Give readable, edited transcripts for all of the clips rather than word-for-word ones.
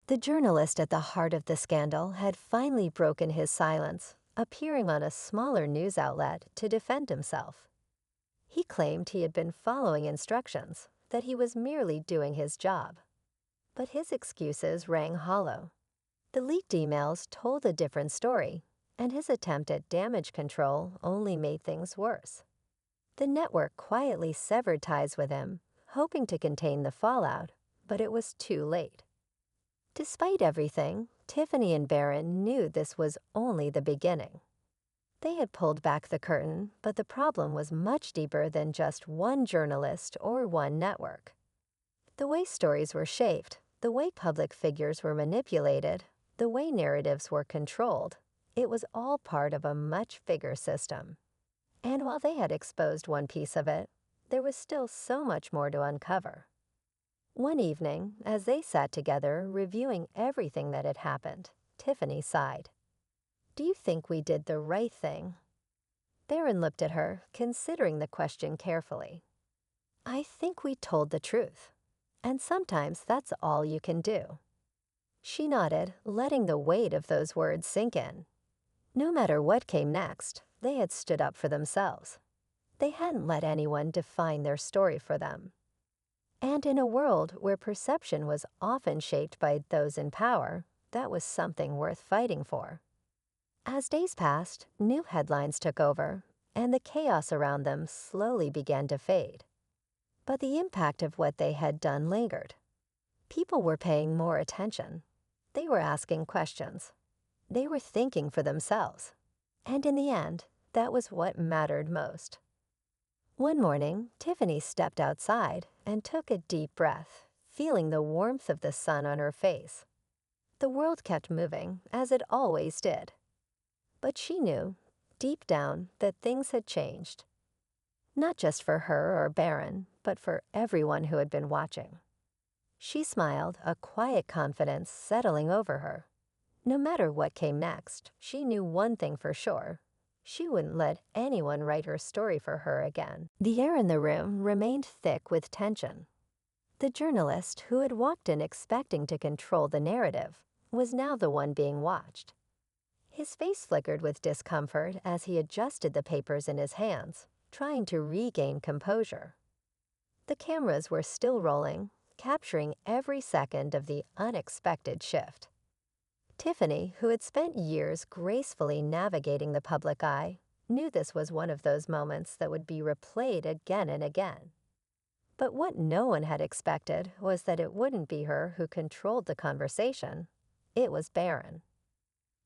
The journalist at the heart of the scandal had finally broken his silence, appearing on a smaller news outlet to defend himself. He claimed he had been following instructions, that he was merely doing his job. But his excuses rang hollow. The leaked emails told a different story, and his attempt at damage control only made things worse. The network quietly severed ties with him, hoping to contain the fallout, but it was too late. Despite everything, Tiffany and Barron knew this was only the beginning. They had pulled back the curtain, but the problem was much deeper than just one journalist or one network. The way stories were shaped, the way public figures were manipulated, the way narratives were controlled, it was all part of a much bigger system. And while they had exposed one piece of it, there was still so much more to uncover. One evening, as they sat together reviewing everything that had happened, Tiffany sighed. "Do you think we did the right thing?" Barron looked at her, considering the question carefully. "I think we told the truth, and sometimes that's all you can do." She nodded, letting the weight of those words sink in. No matter what came next, they had stood up for themselves. They hadn't let anyone define their story for them. And in a world where perception was often shaped by those in power, that was something worth fighting for. As days passed, new headlines took over, and the chaos around them slowly began to fade. But the impact of what they had done lingered. People were paying more attention. They were asking questions. They were thinking for themselves. And in the end, that was what mattered most. One morning, Tiffany stepped outside and took a deep breath, feeling the warmth of the sun on her face. The world kept moving, as it always did. But she knew, deep down, that things had changed. Not just for her or Barron, but for everyone who had been watching. She smiled, a quiet confidence settling over her. No matter what came next, she knew one thing for sure. She wouldn't let anyone write her story for her again. The air in the room remained thick with tension. The journalist, who had walked in expecting to control the narrative, was now the one being watched. His face flickered with discomfort as he adjusted the papers in his hands, trying to regain composure. The cameras were still rolling, capturing every second of the unexpected shift. Tiffany, who had spent years gracefully navigating the public eye, knew this was one of those moments that would be replayed again and again. But what no one had expected was that it wouldn't be her who controlled the conversation. It was Barron.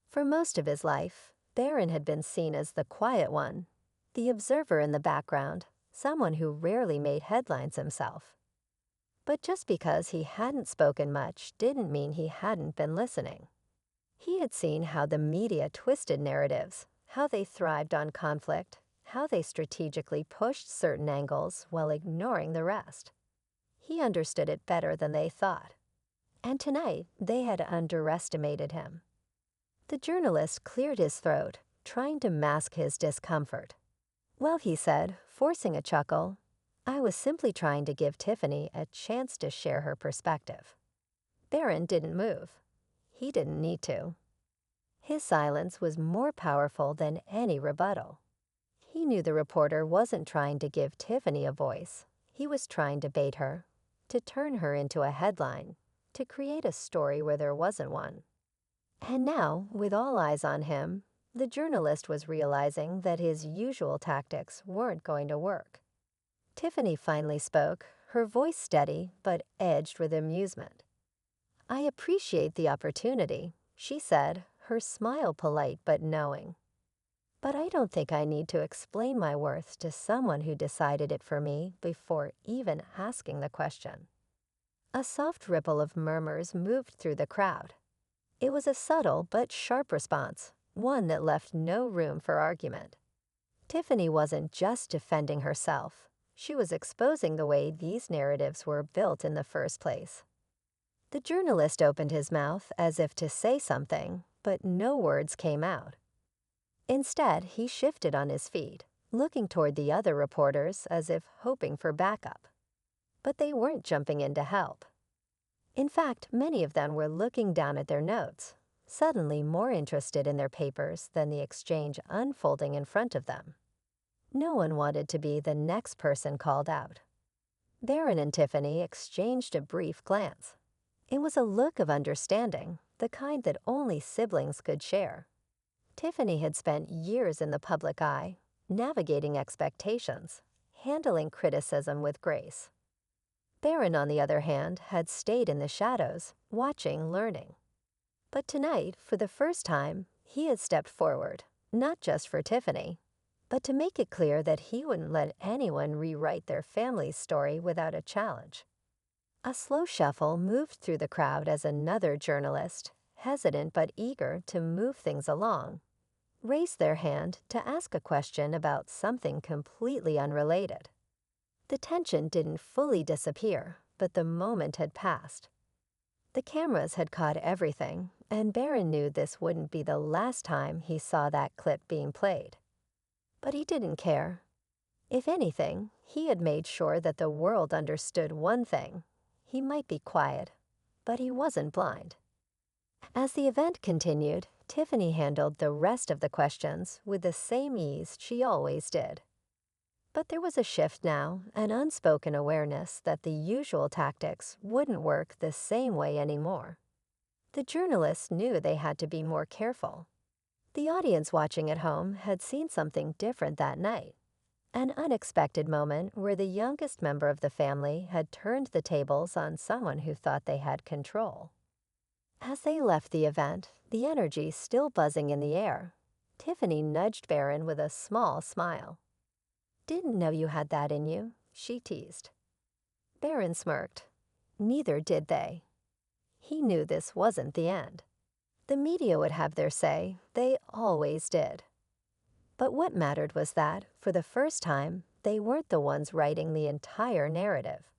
For most of his life, Barron had been seen as the quiet one, the observer in the background, someone who rarely made headlines himself. But just because he hadn't spoken much didn't mean he hadn't been listening. He had seen how the media twisted narratives, how they thrived on conflict, how they strategically pushed certain angles while ignoring the rest. He understood it better than they thought. And tonight, they had underestimated him. The journalist cleared his throat, trying to mask his discomfort. "Well," he said, forcing a chuckle, "I was simply trying to give Tiffany a chance to share her perspective." Barron didn't move. He didn't need to. His silence was more powerful than any rebuttal. He knew the reporter wasn't trying to give Tiffany a voice. He was trying to bait her, to turn her into a headline, to create a story where there wasn't one. And now, with all eyes on him, the journalist was realizing that his usual tactics weren't going to work. Tiffany finally spoke, her voice steady but edged with amusement. "I appreciate the opportunity," she said, her smile polite but knowing. "But I don't think I need to explain my worth to someone who decided it for me before even asking the question." A soft ripple of murmurs moved through the crowd. It was a subtle but sharp response, one that left no room for argument. Tiffany wasn't just defending herself. She was exposing the way these narratives were built in the first place. The journalist opened his mouth as if to say something, but no words came out. Instead, he shifted on his feet, looking toward the other reporters as if hoping for backup. But they weren't jumping in to help. In fact, many of them were looking down at their notes, suddenly more interested in their papers than the exchange unfolding in front of them. No one wanted to be the next person called out. Barron and Tiffany exchanged a brief glance. It was a look of understanding, the kind that only siblings could share. Tiffany had spent years in the public eye, navigating expectations, handling criticism with grace. Barron, on the other hand, had stayed in the shadows, watching, learning. But tonight, for the first time, he had stepped forward, not just for Tiffany, but to make it clear that he wouldn't let anyone rewrite their family's story without a challenge. A slow shuffle moved through the crowd as another journalist, hesitant but eager to move things along, raised their hand to ask a question about something completely unrelated. The tension didn't fully disappear, but the moment had passed. The cameras had caught everything, and Barron knew this wouldn't be the last time he saw that clip being played. But he didn't care. If anything, he had made sure that the world understood one thing. He might be quiet, but he wasn't blind. As the event continued, Tiffany handled the rest of the questions with the same ease she always did. But there was a shift now, an unspoken awareness that the usual tactics wouldn't work the same way anymore. The journalists knew they had to be more careful. The audience watching at home had seen something different that night. An unexpected moment where the youngest member of the family had turned the tables on someone who thought they had control. As they left the event, the energy still buzzing in the air, Tiffany nudged Barron with a small smile. "Didn't know you had that in you," she teased. Barron smirked. Neither did they. He knew this wasn't the end. The media would have their say, they always did. But what mattered was that, for the first time, they weren't the ones writing the entire narrative.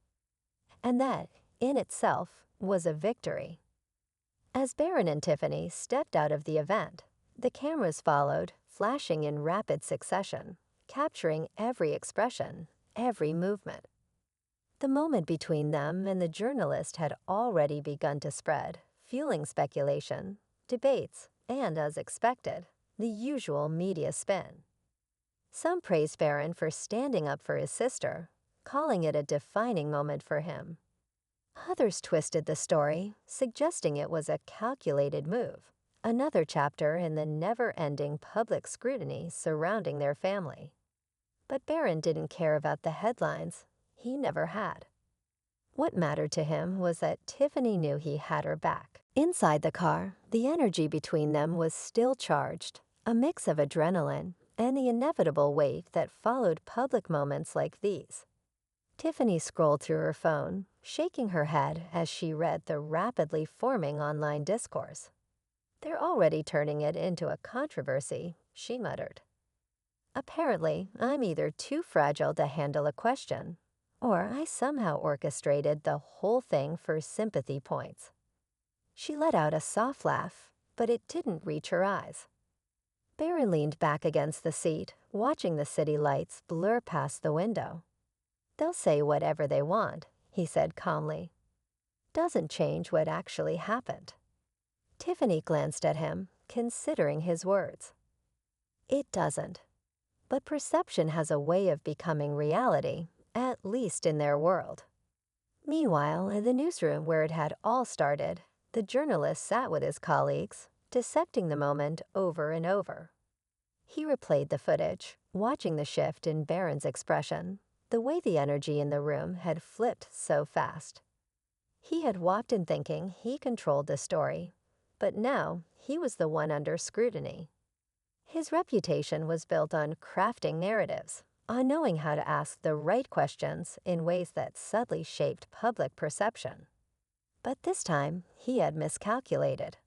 And that, in itself, was a victory. As Barron and Tiffany stepped out of the event, the cameras followed, flashing in rapid succession, capturing every expression, every movement. The moment between them and the journalist had already begun to spread, fueling speculation, debates, and, as expected, the usual media spin. Some praised Barron for standing up for his sister, calling it a defining moment for him. Others twisted the story, suggesting it was a calculated move, another chapter in the never-ending public scrutiny surrounding their family. But Barron didn't care about the headlines. He never had. What mattered to him was that Tiffany knew he had her back. Inside the car, the energy between them was still charged, a mix of adrenaline and the inevitable weight that followed public moments like these. Tiffany scrolled through her phone, shaking her head as she read the rapidly forming online discourse. "They're already turning it into a controversy," she muttered. "Apparently, I'm either too fragile to handle a question, or I somehow orchestrated the whole thing for sympathy points." She let out a soft laugh, but it didn't reach her eyes. Barron leaned back against the seat, watching the city lights blur past the window. "They'll say whatever they want," he said calmly. "Doesn't change what actually happened." Tiffany glanced at him, considering his words. "It doesn't. But perception has a way of becoming reality, at least in their world." Meanwhile, in the newsroom where it had all started, the journalist sat with his colleagues, dissecting the moment over and over. He replayed the footage, watching the shift in Barron's expression, the way the energy in the room had flipped so fast. He had walked in thinking he controlled the story, but now he was the one under scrutiny. His reputation was built on crafting narratives, on knowing how to ask the right questions in ways that subtly shaped public perception. But this time, he had miscalculated.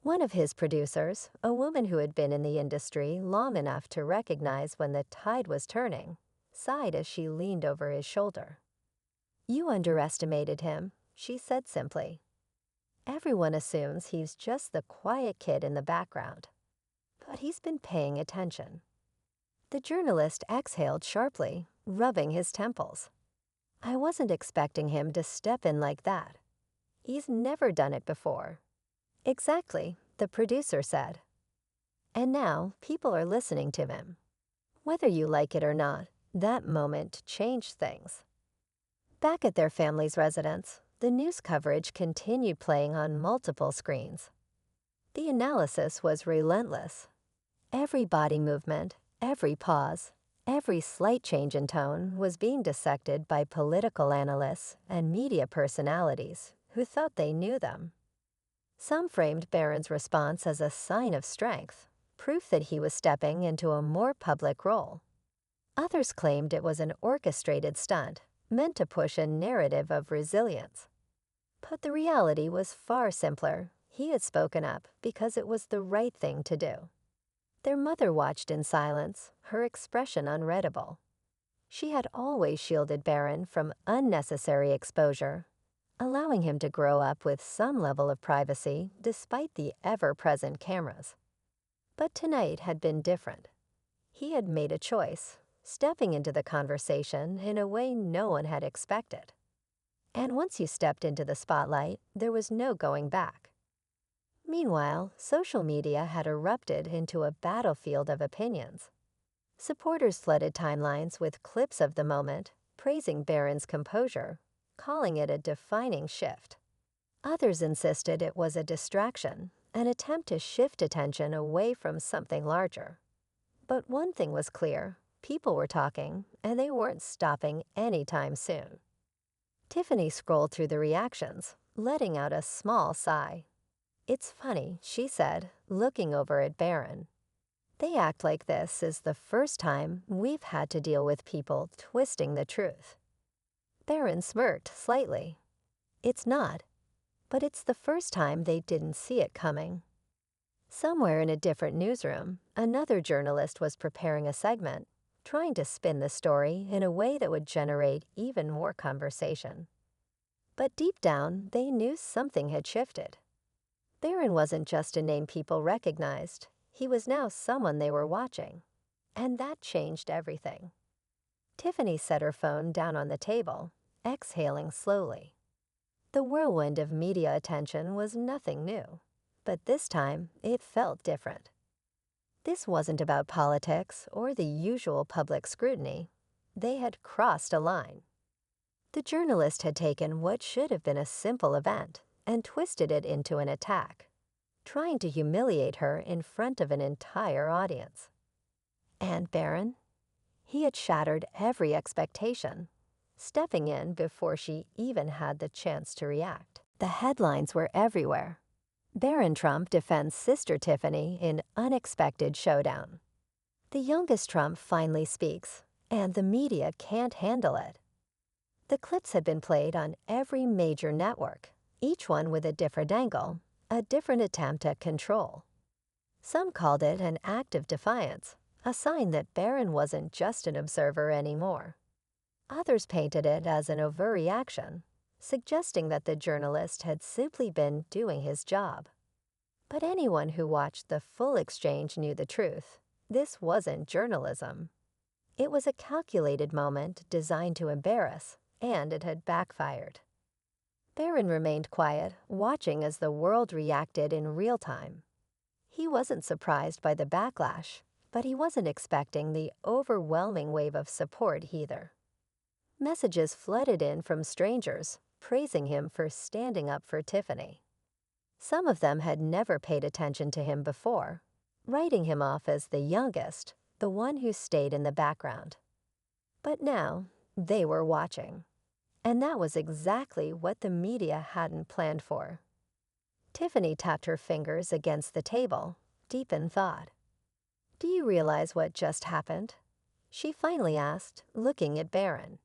One of his producers, a woman who had been in the industry long enough to recognize when the tide was turning, sighed as she leaned over his shoulder. "You underestimated him," she said simply. "Everyone assumes he's just the quiet kid in the background. But he's been paying attention." The journalist exhaled sharply, rubbing his temples. "I wasn't expecting him to step in like that." He's never done it before. Exactly, the producer said. And now people are listening to him. Whether you like it or not, that moment changed things. Back at their family's residence, the news coverage continued playing on multiple screens. The analysis was relentless. Every body movement, every pause, every slight change in tone was being dissected by political analysts and media personalities who thought they knew them. Some framed Barron's response as a sign of strength, proof that he was stepping into a more public role. Others claimed it was an orchestrated stunt, meant to push a narrative of resilience. But the reality was far simpler. He had spoken up because it was the right thing to do. Their mother watched in silence, her expression unreadable. She had always shielded Barron from unnecessary exposure, allowing him to grow up with some level of privacy despite the ever-present cameras. But tonight had been different. He had made a choice, stepping into the conversation in a way no one had expected. And once you stepped into the spotlight, there was no going back. Meanwhile, social media had erupted into a battlefield of opinions. Supporters flooded timelines with clips of the moment, praising Barron's composure, calling it a defining shift. Others insisted it was a distraction, an attempt to shift attention away from something larger. But one thing was clear, people were talking, and they weren't stopping anytime soon. Tiffany scrolled through the reactions, letting out a small sigh. "It's funny," she said, looking over at Barron. "They act like this is the first time we've had to deal with people twisting the truth." Barron smirked slightly. "It's not, but it's the first time they didn't see it coming." Somewhere in a different newsroom, another journalist was preparing a segment, trying to spin the story in a way that would generate even more conversation. But deep down, they knew something had shifted. Barron wasn't just a name people recognized. He was now someone they were watching. And that changed everything. Tiffany set her phone down on the table, exhaling slowly. The whirlwind of media attention was nothing new, but this time it felt different. This wasn't about politics or the usual public scrutiny. They had crossed a line. The journalist had taken what should have been a simple event and twisted it into an attack, trying to humiliate her in front of an entire audience. And Barron? He had shattered every expectation, stepping in before she even had the chance to react. The headlines were everywhere. Barron Trump defends sister Tiffany in unexpected showdown. The youngest Trump finally speaks, and the media can't handle it. The clips had been played on every major network, each one with a different angle, a different attempt at control. Some called it an act of defiance, a sign that Barron wasn't just an observer anymore. Others painted it as an overreaction, suggesting that the journalist had simply been doing his job. But anyone who watched the full exchange knew the truth. This wasn't journalism. It was a calculated moment designed to embarrass, and it had backfired. Barron remained quiet, watching as the world reacted in real time. He wasn't surprised by the backlash, but he wasn't expecting the overwhelming wave of support either. Messages flooded in from strangers, praising him for standing up for Tiffany. Some of them had never paid attention to him before, writing him off as the youngest, the one who stayed in the background. But now, they were watching. And that was exactly what the media hadn't planned for. Tiffany tapped her fingers against the table, deep in thought. "Do you realize what just happened?" she finally asked, looking at Barron.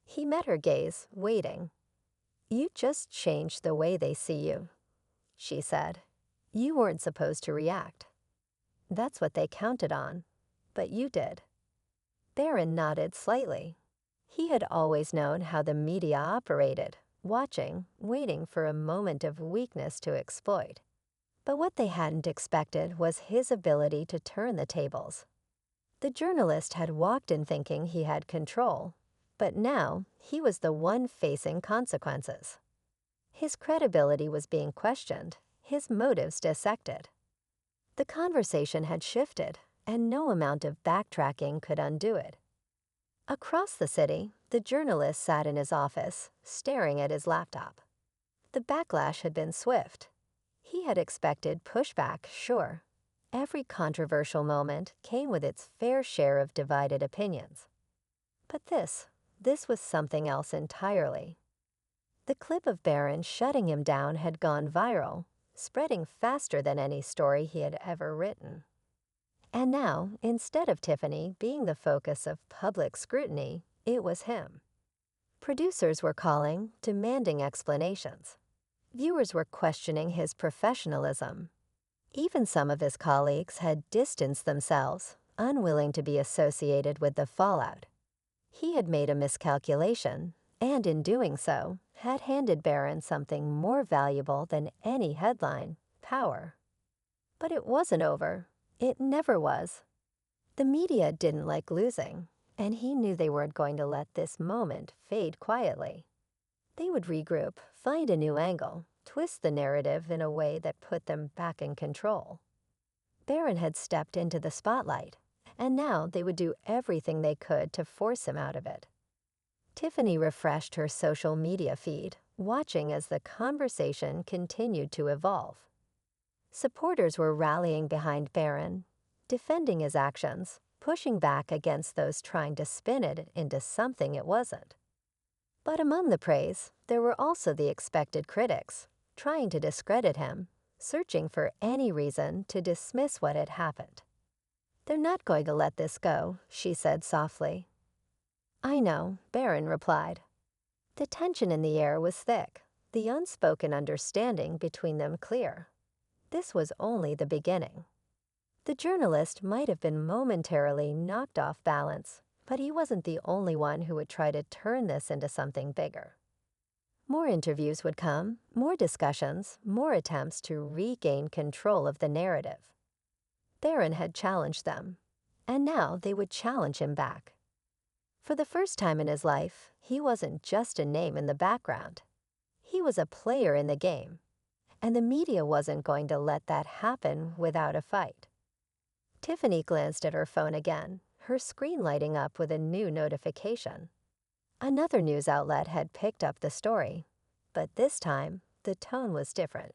He met her gaze, waiting. "You just changed the way they see you," she said. "You weren't supposed to react. That's what they counted on, but you did." Barron nodded slightly. He had always known how the media operated, watching, waiting for a moment of weakness to exploit. But what they hadn't expected was his ability to turn the tables. The journalist had walked in thinking he had control, but now he was the one facing consequences. His credibility was being questioned, his motives dissected. The conversation had shifted, and no amount of backtracking could undo it. Across the city, the journalist sat in his office, staring at his laptop. The backlash had been swift. He had expected pushback, sure. Every controversial moment came with its fair share of divided opinions. But this was something else entirely. The clip of Barron shutting him down had gone viral, spreading faster than any story he had ever written. And now, instead of Tiffany being the focus of public scrutiny, it was him. Producers were calling, demanding explanations. Viewers were questioning his professionalism. Even some of his colleagues had distanced themselves, unwilling to be associated with the fallout. He had made a miscalculation, and in doing so, had handed Barron something more valuable than any headline: power. But it wasn't over. It never was. The media didn't like losing, and he knew they weren't going to let this moment fade quietly. They would regroup, find a new angle, twist the narrative in a way that put them back in control. Barron had stepped into the spotlight, and now they would do everything they could to force him out of it. Tiffany refreshed her social media feed, watching as the conversation continued to evolve. Supporters were rallying behind Barron, defending his actions, pushing back against those trying to spin it into something it wasn't. But among the praise, there were also the expected critics, trying to discredit him, searching for any reason to dismiss what had happened. "They're not going to let this go," she said softly. "I know," Barron replied. The tension in the air was thick, the unspoken understanding between them clear. This was only the beginning. The journalist might have been momentarily knocked off balance, but he wasn't the only one who would try to turn this into something bigger. More interviews would come, more discussions, more attempts to regain control of the narrative. Barron had challenged them, and now they would challenge him back. For the first time in his life, he wasn't just a name in the background. He was a player in the game, and the media wasn't going to let that happen without a fight. Tiffany glanced at her phone again, her screen lighting up with a new notification. Another news outlet had picked up the story, but this time, the tone was different.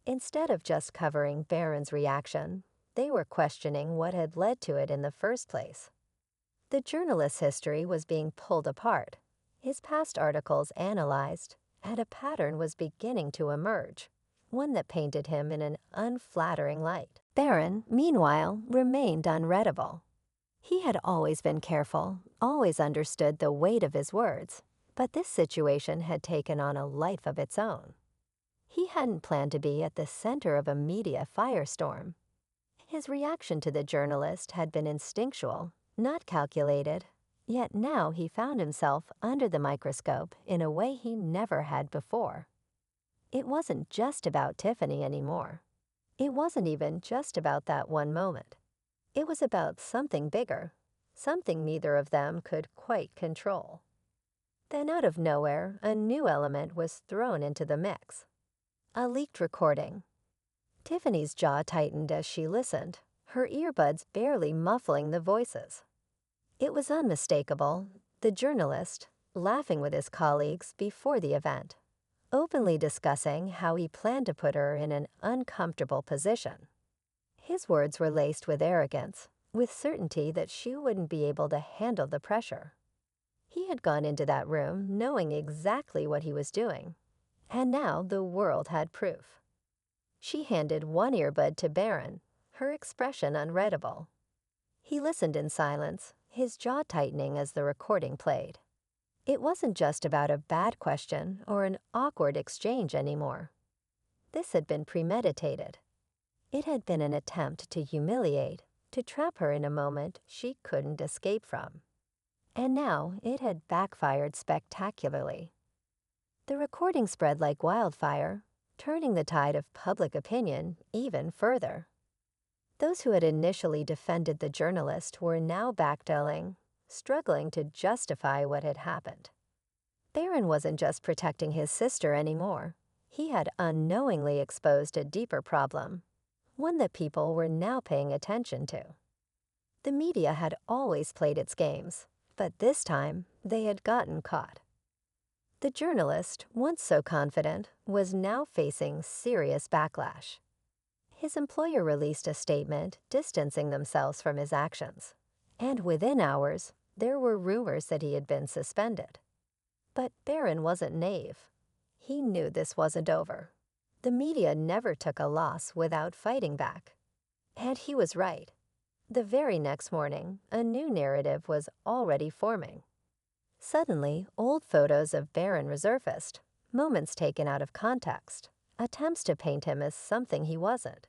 Instead of just covering Barron's reaction, they were questioning what had led to it in the first place. The journalist's history was being pulled apart, his past articles analyzed, and a pattern was beginning to emerge, one that painted him in an unflattering light. Barron, meanwhile, remained unreadable. He had always been careful, always understood the weight of his words, but this situation had taken on a life of its own. He hadn't planned to be at the center of a media firestorm. His reaction to the journalist had been instinctual, not calculated, yet now he found himself under the microscope in a way he never had before. It wasn't just about Tiffany anymore. It wasn't even just about that one moment. It was about something bigger, something neither of them could quite control. Then out of nowhere, a new element was thrown into the mix. A leaked recording. Tiffany's jaw tightened as she listened, her earbuds barely muffling the voices. It was unmistakable, the journalist, laughing with his colleagues before the event, openly discussing how he planned to put her in an uncomfortable position. His words were laced with arrogance, with certainty that she wouldn't be able to handle the pressure. He had gone into that room knowing exactly what he was doing, and now the world had proof. She handed one earbud to Barron, her expression unreadable. He listened in silence, his jaw tightening as the recording played. It wasn't just about a bad question or an awkward exchange anymore. This had been premeditated. It had been an attempt to humiliate, to trap her in a moment she couldn't escape from. And now it had backfired spectacularly. The recording spread like wildfire, turning the tide of public opinion even further. Those who had initially defended the journalist were now backpedaling, struggling to justify what had happened. Barron wasn't just protecting his sister anymore. He had unknowingly exposed a deeper problem, one that people were now paying attention to. The media had always played its games, but this time they had gotten caught. The journalist, once so confident, was now facing serious backlash. His employer released a statement distancing themselves from his actions, and within hours, there were rumors that he had been suspended. But Barron wasn't naive. He knew this wasn't over. The media never took a loss without fighting back. And he was right. The very next morning, a new narrative was already forming. Suddenly, old photos of Barron resurfaced, moments taken out of context, attempts to paint him as something he wasn't.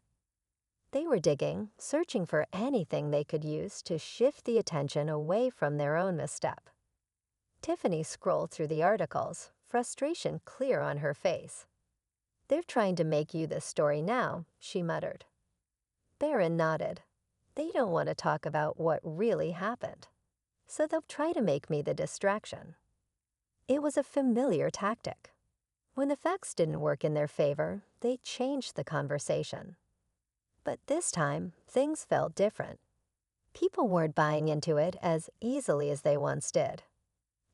They were digging, searching for anything they could use to shift the attention away from their own misstep. Tiffany scrolled through the articles, frustration clear on her face. "They're trying to make you the story now," she muttered. Barron nodded. "They don't want to talk about what really happened, so they'll try to make me the distraction." It was a familiar tactic. When the facts didn't work in their favor, they changed the conversation. But this time, things felt different. People weren't buying into it as easily as they once did.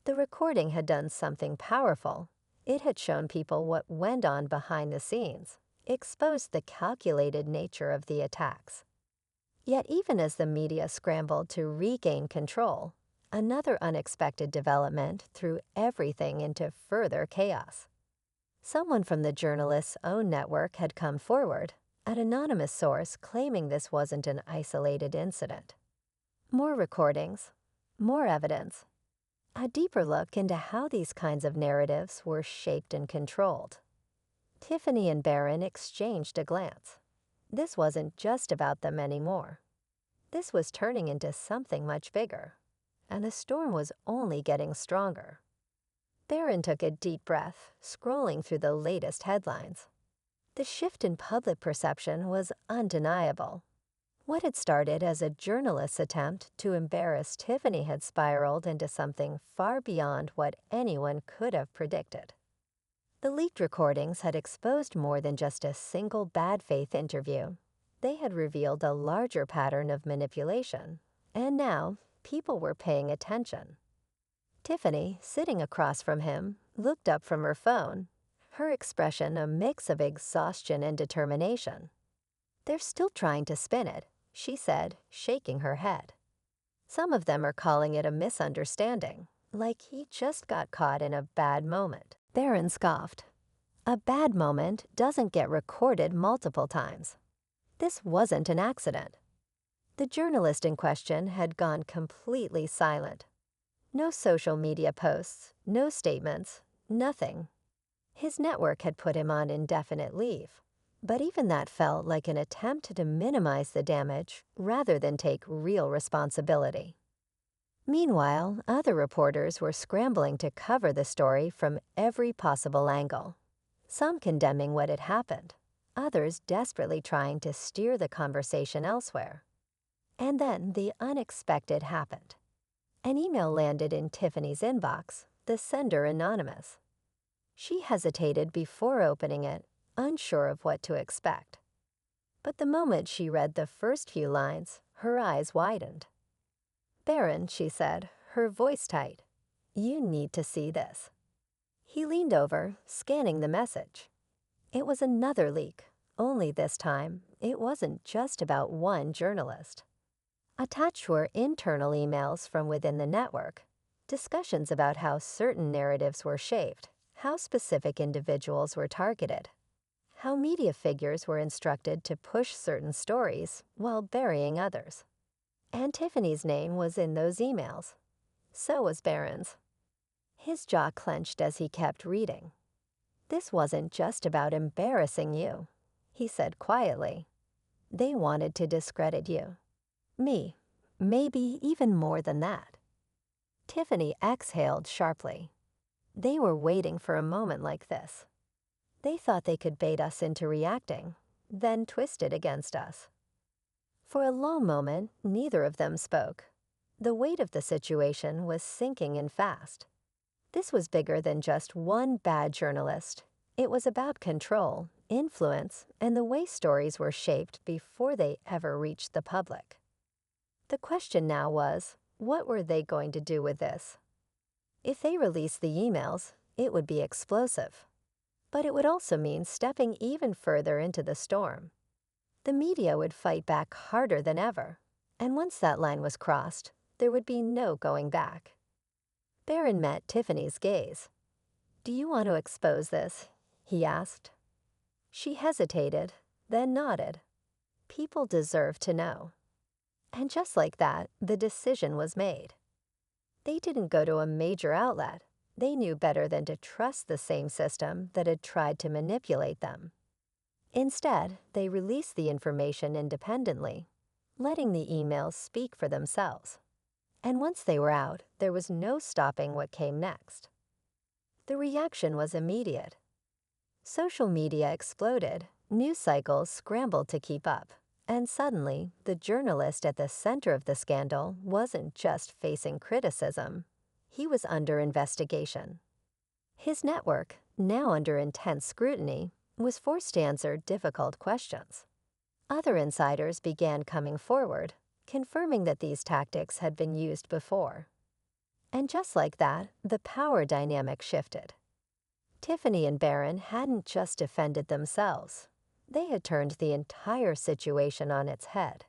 The recording had done something powerful. It had shown people what went on behind the scenes, exposed the calculated nature of the attacks. Yet even as the media scrambled to regain control, another unexpected development threw everything into further chaos. Someone from the journalist's own network had come forward, an anonymous source claiming this wasn't an isolated incident. More recordings, more evidence, a deeper look into how these kinds of narratives were shaped and controlled. Tiffany and Barron exchanged a glance. This wasn't just about them anymore. This was turning into something much bigger, and the storm was only getting stronger. Barron took a deep breath, scrolling through the latest headlines. The shift in public perception was undeniable. What had started as a journalist's attempt to embarrass Tiffany had spiraled into something far beyond what anyone could have predicted. The leaked recordings had exposed more than just a single bad faith interview. They had revealed a larger pattern of manipulation, and now people were paying attention. Tiffany, sitting across from him, looked up from her phone, her expression a mix of exhaustion and determination. "They're still trying to spin it," she said, shaking her head. "Some of them are calling it a misunderstanding, like he just got caught in a bad moment." Barron scoffed. "A bad moment doesn't get recorded multiple times. This wasn't an accident." The journalist in question had gone completely silent. No social media posts, no statements, nothing. His network had put him on indefinite leave, but even that felt like an attempt to minimize the damage rather than take real responsibility. Meanwhile, other reporters were scrambling to cover the story from every possible angle, some condemning what had happened, others desperately trying to steer the conversation elsewhere. And then the unexpected happened. An email landed in Tiffany's inbox, the sender anonymous. She hesitated before opening it, unsure of what to expect. But the moment she read the first few lines, her eyes widened. "Barron," she said, her voice tight, "you need to see this." He leaned over, scanning the message. It was another leak, only this time, it wasn't just about one journalist. Attached were internal emails from within the network, discussions about how certain narratives were shaped, how specific individuals were targeted, how media figures were instructed to push certain stories while burying others. And Tiffany's name was in those emails. So was Barron's. His jaw clenched as he kept reading. "This wasn't just about embarrassing you," he said quietly. "They wanted to discredit you. Me, maybe even more than that." Tiffany exhaled sharply. They were waiting for a moment like this. They thought they could bait us into reacting, then twist it against us. For a long moment, neither of them spoke. The weight of the situation was sinking in fast. This was bigger than just one bad journalist. It was about control, influence, and the way stories were shaped before they ever reached the public. The question now was, what were they going to do with this? If they released the emails, it would be explosive. But it would also mean stepping even further into the storm. The media would fight back harder than ever, and once that line was crossed, there would be no going back. Barron met Tiffany's gaze. "Do you want to expose this?" he asked. She hesitated, then nodded. People deserve to know. And just like that, the decision was made. They didn't go to a major outlet. They knew better than to trust the same system that had tried to manipulate them. Instead, they released the information independently, letting the emails speak for themselves. And once they were out, there was no stopping what came next. The reaction was immediate. Social media exploded, news cycles scrambled to keep up, and suddenly, the journalist at the center of the scandal wasn't just facing criticism. He was under investigation. His network, now under intense scrutiny, was forced to answer difficult questions. Other insiders began coming forward, confirming that these tactics had been used before. And just like that, the power dynamic shifted. Tiffany and Barron hadn't just defended themselves. They had turned the entire situation on its head.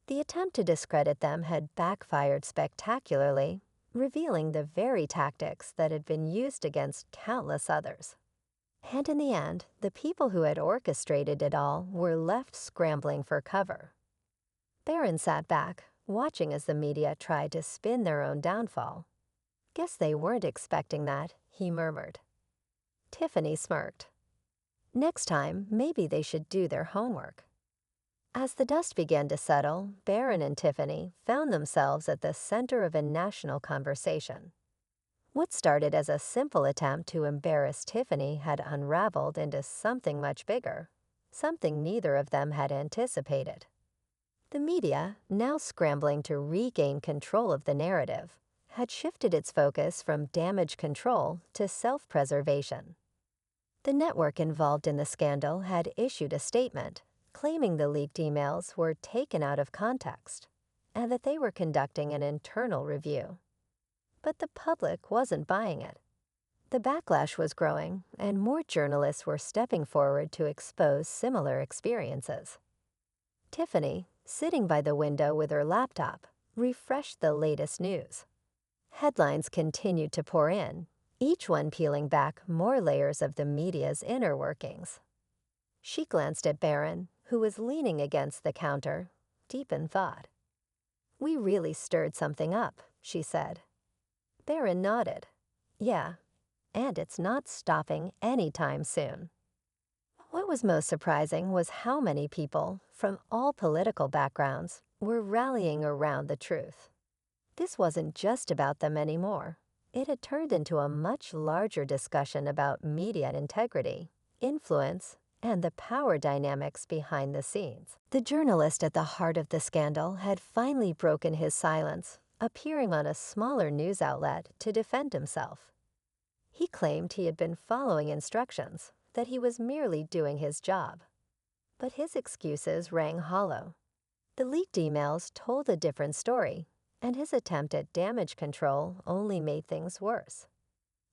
The attempt to discredit them had backfired spectacularly, revealing the very tactics that had been used against countless others. And in the end, the people who had orchestrated it all were left scrambling for cover. Barron sat back, watching as the media tried to spin their own downfall. "Guess they weren't expecting that," he murmured. Tiffany smirked. Next time, maybe they should do their homework. As the dust began to settle, Barron and Tiffany found themselves at the center of a national conversation. What started as a simple attempt to embarrass Tiffany had unraveled into something much bigger, something neither of them had anticipated. The media, now scrambling to regain control of the narrative, had shifted its focus from damage control to self-preservation. The network involved in the scandal had issued a statement claiming the leaked emails were taken out of context and that they were conducting an internal review. But the public wasn't buying it. The backlash was growing, and more journalists were stepping forward to expose similar experiences. Tiffany, sitting by the window with her laptop, refreshed the latest news. Headlines continued to pour in, each one peeling back more layers of the media's inner workings. She glanced at Barron, who was leaning against the counter, deep in thought. "We really stirred something up," she said. Barron nodded. "Yeah, and it's not stopping anytime soon." What was most surprising was how many people, from all political backgrounds, were rallying around the truth. This wasn't just about them anymore. It had turned into a much larger discussion about media integrity, influence, and the power dynamics behind the scenes. The journalist at the heart of the scandal had finally broken his silence, appearing on a smaller news outlet to defend himself. He claimed he had been following instructions, that he was merely doing his job. But his excuses rang hollow. The leaked emails told a different story, and his attempt at damage control only made things worse.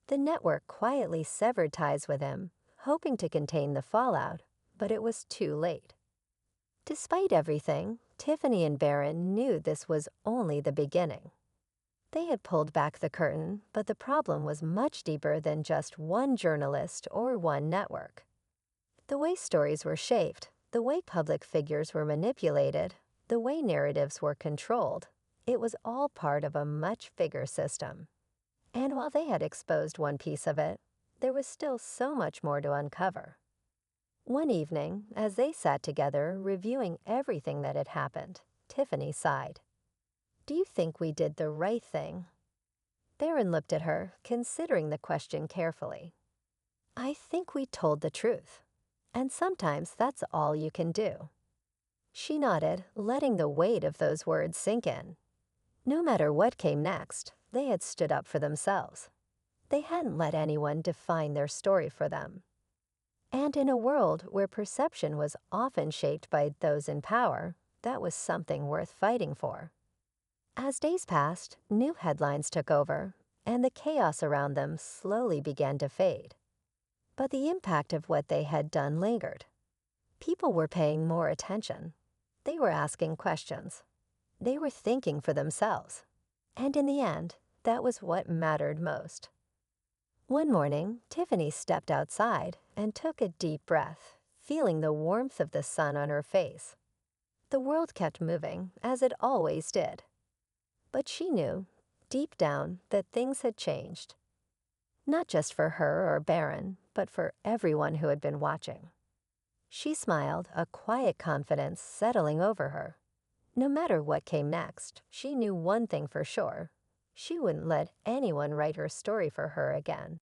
The network quietly severed ties with him, hoping to contain the fallout, but it was too late. Despite everything, Tiffany and Barron knew this was only the beginning. They had pulled back the curtain, but the problem was much deeper than just one journalist or one network. The way stories were shaped, the way public figures were manipulated, the way narratives were controlled, it was all part of a much bigger system. And while they had exposed one piece of it, there was still so much more to uncover. One evening, as they sat together reviewing everything that had happened, Tiffany sighed. "Do you think we did the right thing?" Barron looked at her, considering the question carefully. "I think we told the truth, and sometimes that's all you can do." She nodded, letting the weight of those words sink in. No matter what came next, they had stood up for themselves. They hadn't let anyone define their story for them. And in a world where perception was often shaped by those in power, that was something worth fighting for. As days passed, new headlines took over, and the chaos around them slowly began to fade. But the impact of what they had done lingered. People were paying more attention. They were asking questions. They were thinking for themselves. And in the end, that was what mattered most. One morning, Tiffany stepped outside and took a deep breath, feeling the warmth of the sun on her face. The world kept moving, as it always did. But she knew, deep down, that things had changed. Not just for her or Barron, but for everyone who had been watching. She smiled, a quiet confidence settling over her. No matter what came next, she knew one thing for sure. She wouldn't let anyone write her story for her again.